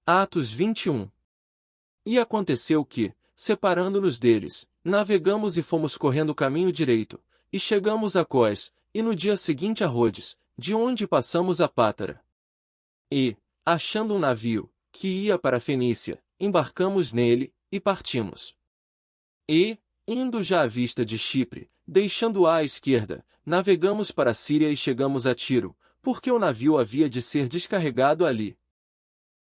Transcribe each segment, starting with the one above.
Atos 21. E aconteceu que, separando-nos deles, navegamos e fomos correndo o caminho direito, e chegamos a Cós, e no dia seguinte a Rhodes, de onde passamos a Pátara. E, achando um navio, que ia para a Fenícia, embarcamos nele, e partimos. E, indo já à vista de Chipre, deixando-a à esquerda, navegamos para a Síria e chegamos a Tiro, porque o navio havia de ser descarregado ali.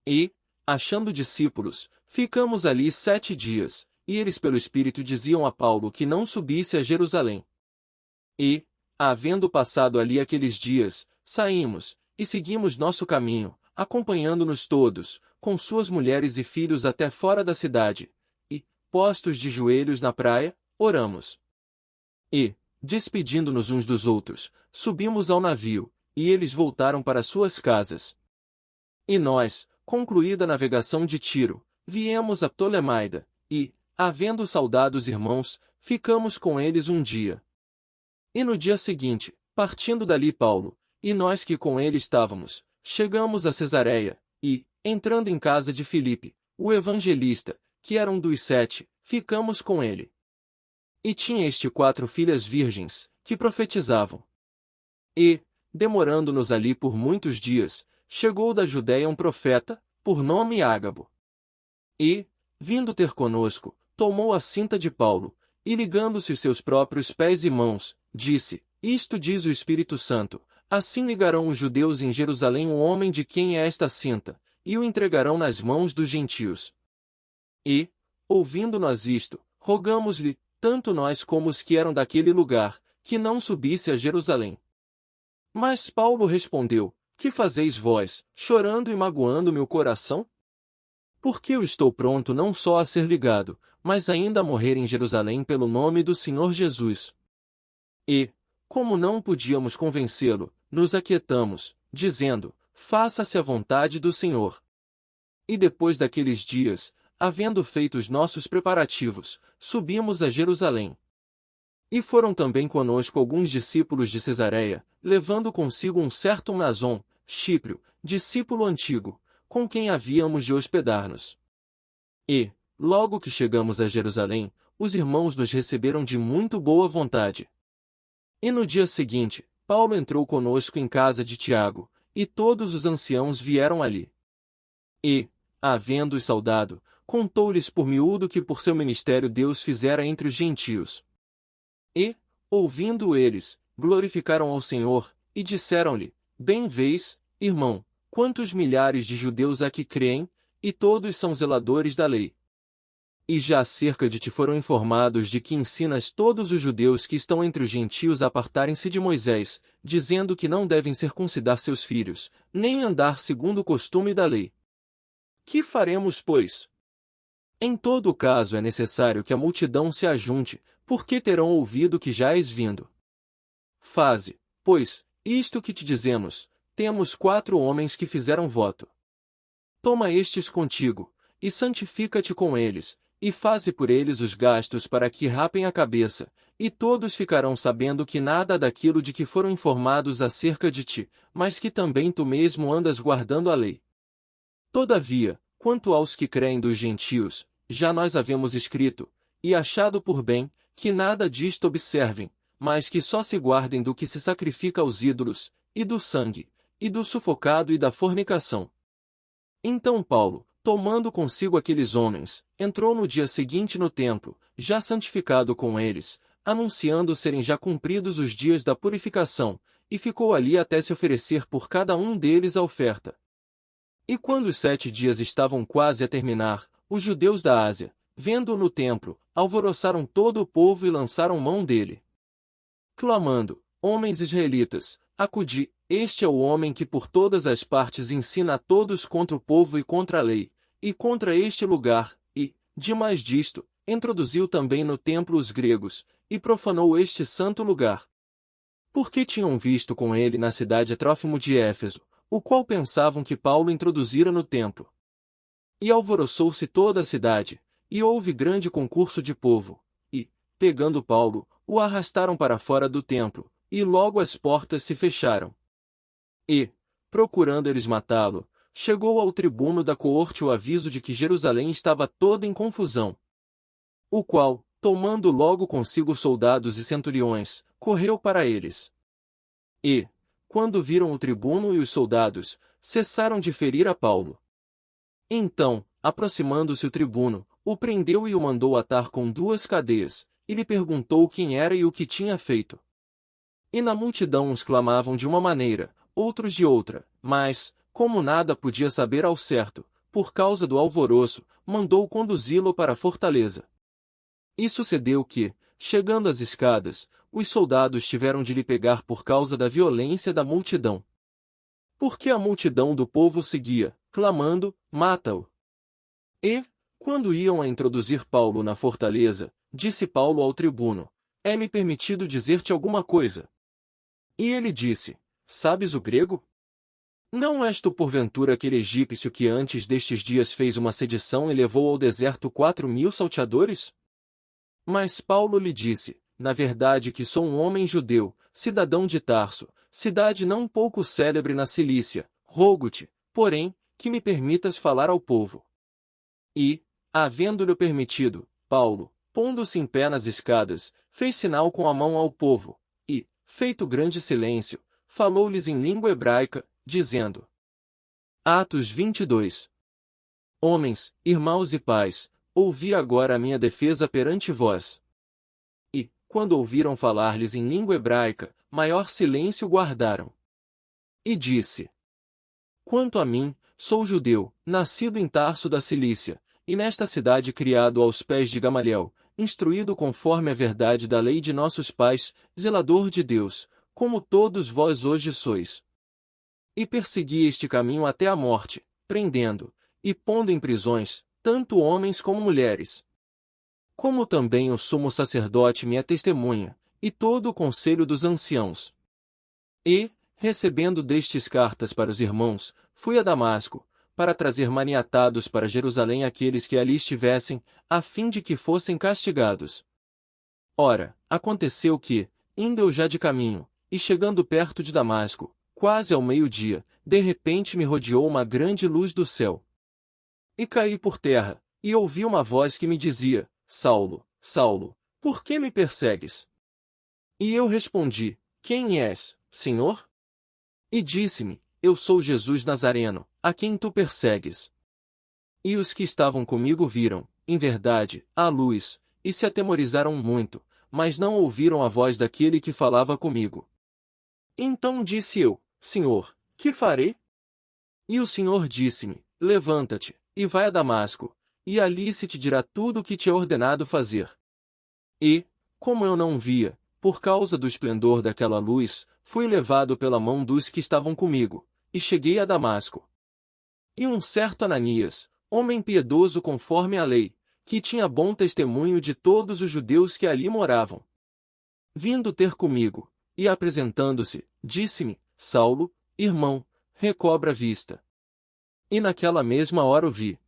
E, achando discípulos, ficamos ali 7 dias, e eles pelo Espírito diziam a Paulo que não subisse a Jerusalém. E, havendo passado ali aqueles dias, saímos, e seguimos nosso caminho, acompanhando-nos todos, com suas mulheres e filhos até fora da cidade, e, postos de joelhos na praia, oramos. E, despedindo-nos uns dos outros, subimos ao navio, e eles voltaram para suas casas. E nós, concluída a navegação de Tiro, viemos a Ptolemaida, e, havendo saudados irmãos, ficamos com eles um dia. E no dia seguinte, partindo dali Paulo, e nós que com ele estávamos, chegamos a Cesareia, e, entrando em casa de Filipe, o evangelista, que era um dos 7, ficamos com ele. E tinha este 4 filhas virgens, que profetizavam. E, demorando-nos ali por muitos dias, chegou da Judéia um profeta, por nome Ágabo. E, vindo ter conosco, tomou a cinta de Paulo, e ligando-se os seus próprios pés e mãos, disse: Isto diz o Espírito Santo, assim ligarão os judeus em Jerusalém o homem de quem é esta cinta, e o entregarão nas mãos dos gentios. E, ouvindo nós isto, rogamos-lhe, tanto nós como os que eram daquele lugar, que não subisse a Jerusalém. Mas Paulo respondeu: Que fazeis vós, chorando e magoando meu coração? Porque eu estou pronto não só a ser ligado, mas ainda a morrer em Jerusalém pelo nome do Senhor Jesus. E, como não podíamos convencê-lo, nos aquietamos, dizendo: Faça-se a vontade do Senhor. E depois daqueles dias, havendo feito os nossos preparativos, subimos a Jerusalém. E foram também conosco alguns discípulos de Cesareia, levando consigo um certo Mnason, Chiprio, discípulo antigo, com quem havíamos de hospedar-nos. E, logo que chegamos a Jerusalém, os irmãos nos receberam de muito boa vontade. E no dia seguinte, Paulo entrou conosco em casa de Tiago, e todos os anciãos vieram ali. E, havendo-os saudado, contou-lhes por miúdo que por seu ministério Deus fizera entre os gentios. E, ouvindo eles, glorificaram ao Senhor, e disseram-lhe: Bem vês, irmão, quantos milhares de judeus há que creem, e todos são zeladores da lei. E já acerca de ti foram informados de que ensinas todos os judeus que estão entre os gentios a apartarem-se de Moisés, dizendo que não devem circuncidar seus filhos, nem andar segundo o costume da lei. Que faremos, pois? Em todo o caso é necessário que a multidão se ajunte, porque terão ouvido que já és vindo. Faze, pois, isto que te dizemos: temos 4 homens que fizeram voto. Toma estes contigo, e santifica-te com eles, e faze por eles os gastos para que rapem a cabeça, e todos ficarão sabendo que nada daquilo de que foram informados acerca de ti, mas que também tu mesmo andas guardando a lei. Todavia, quanto aos que creem dos gentios, já nós havemos escrito, e achado por bem, que nada disto observem, mas que só se guardem do que se sacrifica aos ídolos, e do sangue, e do sufocado e da fornicação. Então Paulo, tomando consigo aqueles homens, entrou no dia seguinte no templo, já santificado com eles, anunciando serem já cumpridos os dias da purificação, e ficou ali até se oferecer por cada um deles a oferta. E quando os 7 dias estavam quase a terminar, os judeus da Ásia, vendo-o no templo, alvoroçaram todo o povo e lançaram mão dele, clamando: Homens israelitas, acudi, este é o homem que por todas as partes ensina a todos contra o povo e contra a lei, e contra este lugar, e, demais disto, introduziu também no templo os gregos, e profanou este santo lugar. Porque tinham visto com ele na cidade Trófimo de Éfeso, o qual pensavam que Paulo introduzira no templo. E alvoroçou-se toda a cidade, e houve grande concurso de povo, e, pegando Paulo, o arrastaram para fora do templo, e logo as portas se fecharam. E, procurando eles matá-lo, chegou ao tribuno da coorte o aviso de que Jerusalém estava toda em confusão. O qual, tomando logo consigo soldados e centuriões, correu para eles. E, quando viram o tribuno e os soldados, cessaram de ferir a Paulo. Então, aproximando-se o tribuno, o prendeu e o mandou atar com 2 cadeias, e lhe perguntou quem era e o que tinha feito. E na multidão uns clamavam de uma maneira, outros de outra, mas, como nada podia saber ao certo, por causa do alvoroço, mandou conduzi-lo para a fortaleza. E sucedeu que, chegando às escadas, os soldados tiveram de lhe pegar por causa da violência da multidão. Porque a multidão do povo seguia, clamando, mata-o. E, quando iam a introduzir Paulo na fortaleza, disse Paulo ao tribuno, é-me permitido dizer-te alguma coisa. E ele disse, sabes o grego? Não és tu porventura aquele egípcio que antes destes dias fez uma sedição e levou ao deserto 4.000 salteadores? Mas Paulo lhe disse, na verdade que sou um homem judeu, cidadão de Tarso, cidade não pouco célebre na Cilícia, rogo-te, porém, que me permitas falar ao povo. E, havendo-lhe permitido, Paulo, pondo-se em pé nas escadas, fez sinal com a mão ao povo, e, feito grande silêncio, falou-lhes em língua hebraica, dizendo: Atos 22. Homens, irmãos e pais, ouvi agora a minha defesa perante vós. E, quando ouviram falar-lhes em língua hebraica, maior silêncio guardaram. E disse: Quanto a mim, sou judeu, nascido em Tarso da Cilícia, e nesta cidade criado aos pés de Gamaliel, instruído conforme a verdade da lei de nossos pais, zelador de Deus, como todos vós hoje sois. E persegui este caminho até a morte, prendendo, e pondo em prisões, tanto homens como mulheres. Como também o sumo sacerdote me é testemunha, e todo o conselho dos anciãos. E, recebendo destes cartas para os irmãos, fui a Damasco, para trazer maniatados para Jerusalém aqueles que ali estivessem, a fim de que fossem castigados. Ora, aconteceu que, indo eu já de caminho, e chegando perto de Damasco, quase ao meio-dia, de repente me rodeou uma grande luz do céu. E caí por terra, e ouvi uma voz que me dizia, Saulo, Saulo, por que me persegues? E eu respondi, quem és, Senhor? E disse-me, eu sou Jesus Nazareno, a quem tu persegues. E os que estavam comigo viram, em verdade, a luz, e se atemorizaram muito, mas não ouviram a voz daquele que falava comigo. Então disse eu, Senhor, que farei? E o Senhor disse-me, levanta-te, e vai a Damasco, e ali se te dirá tudo o que te é ordenado fazer. E, como eu não via, por causa do esplendor daquela luz, fui levado pela mão dos que estavam comigo, e cheguei a Damasco. E um certo Ananias, homem piedoso conforme a lei, que tinha bom testemunho de todos os judeus que ali moravam, vindo ter comigo, e apresentando-se, disse-me, Saulo, irmão, recobra a vista. E naquela mesma hora o vi.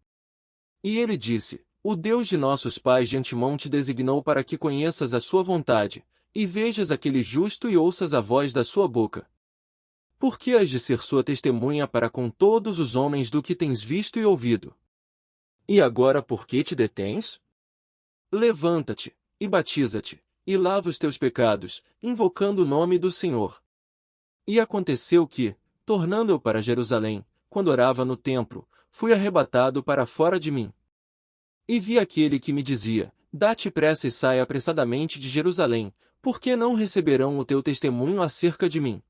E ele disse, o Deus de nossos pais de antemão te designou para que conheças a sua vontade, e vejas aquele justo e ouças a voz da sua boca. Porque has de ser sua testemunha para com todos os homens do que tens visto e ouvido. E agora por que te detens? Levanta-te, e batiza-te, e lava os teus pecados, invocando o nome do Senhor. E aconteceu que, tornando eu para Jerusalém, quando orava no templo, fui arrebatado para fora de mim. E vi aquele que me dizia, dá-te pressa e sai apressadamente de Jerusalém, porque não receberão o teu testemunho acerca de mim.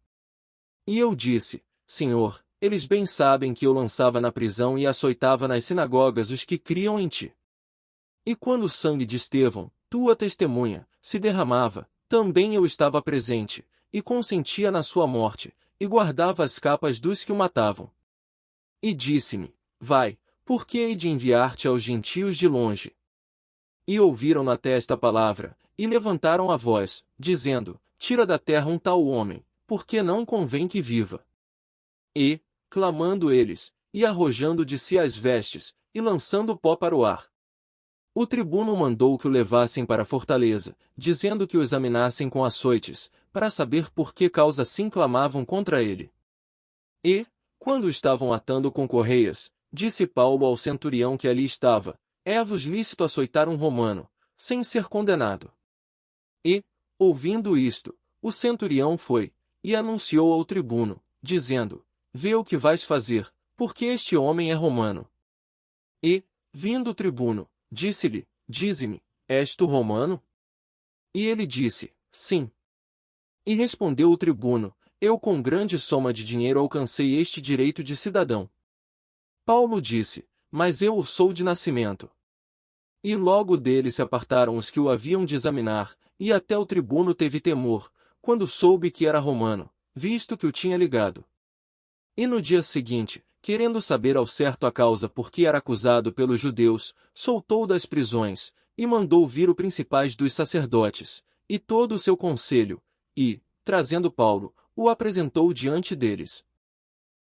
E eu disse, Senhor, eles bem sabem que eu lançava na prisão e açoitava nas sinagogas os que criam em ti. E quando o sangue de Estevão, tua testemunha, se derramava, também eu estava presente, e consentia na sua morte, e guardava as capas dos que o matavam. E disse-me, vai, porque hei de enviar-te aos gentios de longe. E ouviram até esta palavra, e levantaram a voz, dizendo, tira da terra um tal homem, porque não convém que viva. E, clamando eles, e arrojando de si as vestes, e lançando pó para o ar, o tribuno mandou que o levassem para a fortaleza, dizendo que o examinassem com açoites, para saber por que causa assim clamavam contra ele. E, Quando estavam atando com correias, disse Paulo ao centurião que ali estava: é-vos lícito açoitar um romano, sem ser condenado. E, ouvindo isto, o centurião foi, e anunciou ao tribuno, dizendo: vê o que vais fazer, porque este homem é romano. E, vindo o tribuno, disse-lhe: dize-me, és tu romano? E ele disse: sim. E respondeu o tribuno: eu com grande soma de dinheiro alcancei este direito de cidadão. Paulo disse: mas eu o sou de nascimento. E logo dele se apartaram os que o haviam de examinar, e até o tribuno teve temor, quando soube que era romano, visto que o tinha ligado. E no dia seguinte, querendo saber ao certo a causa por que era acusado pelos judeus, soltou das prisões, e mandou vir os principais dos sacerdotes, e todo o seu conselho, e, trazendo Paulo, o apresentou diante deles.